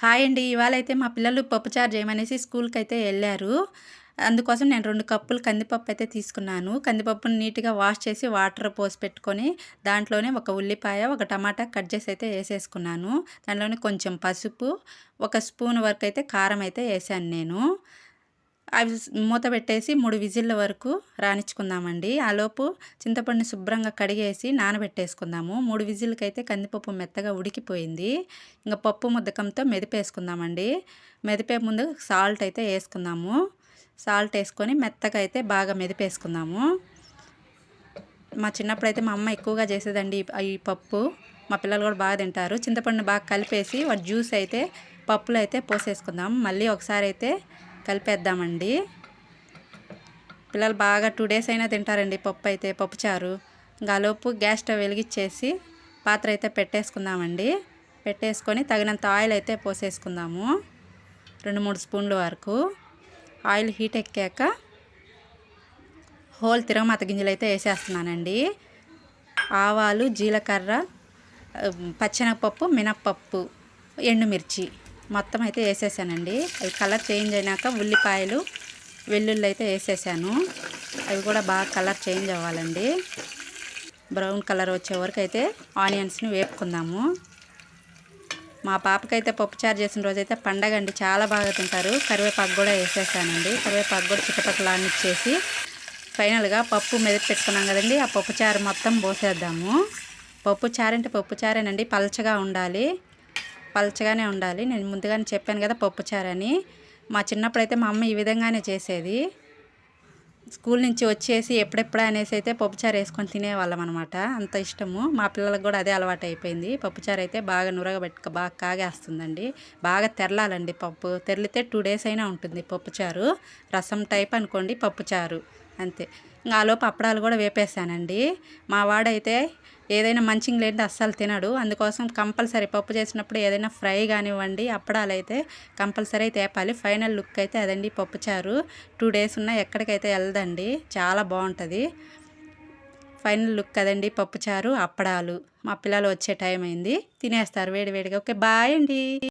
Hi అండి. ఇవాళైతే మా పిల్లలు పప్పుచారు చేయమనేసి స్కూల్‌కైతే ఎళ్లారు. అందుకోసం నేను 2 కప్పులు కందిపప్పు అయితే తీసుకున్నాను. కందిపప్పుని నీట్‌గా వాష్ చేసి వాటర్ పోసి పెట్టుకొని, దాంట్లోనే ఒక ఉల్లిపాయ, ఒక టమాటా కట్ చేసి అయితే ఏసేసుకున్నాను. దాంట్లోనే కొంచెం పసుపు, ఒక స్పూన్ వరకు అయితే కారం అయితే ఏసాను నేను. అవి మూత పెట్టేసి 3 విజిల్ల వరకు రానిచ్చుకుందామండి. ఆలోపు చింతపండుని శుభ్రంగా కడిగేసి నానబెట్టేసుకుందాము. 3 విజిల్‌కైతే కందిపప్పు మెత్తగా ఉడికిపోయింది. ఇంక పప్పు ముద్దకంతో మెదిపేసుకుందామండి. మెదిపే ముందు సాల్ట్ అయితే ఏసుకుందాము. సాల్ట్ ఏసుకొని మెత్తగా అయితే బాగా మెదిపేసుకుందాము. మా చిన్నప్పుడైతే మా అమ్మ ఎక్కువగా చేసేదండి ఈ పప్పు. మా పిల్లలు కూడా బాగా తింటారు. చింతపండుని బాగా కలిపేసి వాటి జ్యూస్ అయితే పప్పులో అయితే పోసేసుకుందాం. మళ్ళీ ఒకసారి అయితే కలిపేద్దామండి. పిల్లలు బాగా 2 డేస్ అయినా తింటారండి పప్పు అయితే, పప్పుచారు. ఇంకా ఆలోపు గ్యాస్ స్టవ్ వెలిగించేసి పాత్ర అయితే పెట్టేసుకుందామండి. పెట్టేసుకొని తగినంత ఆయిల్ అయితే పోసేసుకుందాము. 2-3 స్పూన్ల వరకు. ఆయిల్ హీట్ ఎక్కాక హోల్ తిరగమాత గింజలు అయితే వేసేస్తున్నానండి. ఆవాలు, జీలకర్ర, పచ్చెనగపప్పు, మినప్పప్పు, ఎండుమిర్చి మొత్తం అయితే వేసేసానండి. అవి కలర్ చేంజ్ అయినాక ఉల్లిపాయలు, వెల్లుల్లి అయితే వేసేసాను. అవి కూడా బాగా కలర్ చేంజ్ అవ్వాలండి. బ్రౌన్ కలర్ వచ్చే వరకు అయితే ఆనియన్స్ని వేపుకుందాము. మా పాపకైతే పప్పుచారు చేసిన రోజైతే పండగ అండి, చాలా బాగా తింటారు. కరివేపాకు కూడా వేసేసానండి. కరివేపాకు కూడా చిటపటలాన్నిచ్చేసి ఫైనల్గా పప్పు మెదపి పెట్టుకున్నాం కదండి, ఆ పప్పుచారు మొత్తం పోసేద్దాము. పప్పుచారు అంటే పప్పుచారేనండి, పల్చగా ఉండాలి. పల్చగానే ఉండాలి. నేను ముందుగానే చెప్పాను కదా పప్పుచారు అని. మా చిన్నప్పుడైతే మా అమ్మ ఈ విధంగానే చేసేది. స్కూల్ నుంచి వచ్చేసి ఎప్పుడెప్పుడా అనేసి అయితే పప్పుచారు వేసుకొని తినేవాళ్ళం అనమాట. అంత ఇష్టము. మా పిల్లలకు కూడా అదే అలవాటు అయిపోయింది. పప్పుచారు అయితే బాగా నురగబెట్టుక బాగా కాగేస్తుందండి. బాగా తెరలాలండి పప్పు. తెరిలితే 2 డేస్ అయినా ఉంటుంది పప్పుచారు. రసం టైప్ అనుకోండి పప్పుచారు అంతే. ఇంకా ఆలోపు అప్పడాలు కూడా వేపేసానండి. మా వాడైతే ఏదైనా మంచిగా లేనిది అస్సలు తినడు. అందుకోసం కంపల్సరీ పప్పు చేసినప్పుడు ఏదైనా ఫ్రై కానివ్వండి, అప్పడాలు అయితే కంపల్సరీ తేపాలి. ఫైనల్ లుక్ అయితే అదండి పప్పుచారు. 2 డేస్ ఉన్నా ఎక్కడికైతే వెళ్ళదండి, చాలా బాగుంటుంది. ఫైనల్ లుక్ అదండి పప్పుచారు, అప్పడాలు. మా పిల్లలు వచ్చే టైం అయింది, తినేస్తారు వేడివేడిగా. ఓకే, బాయ్ అండి.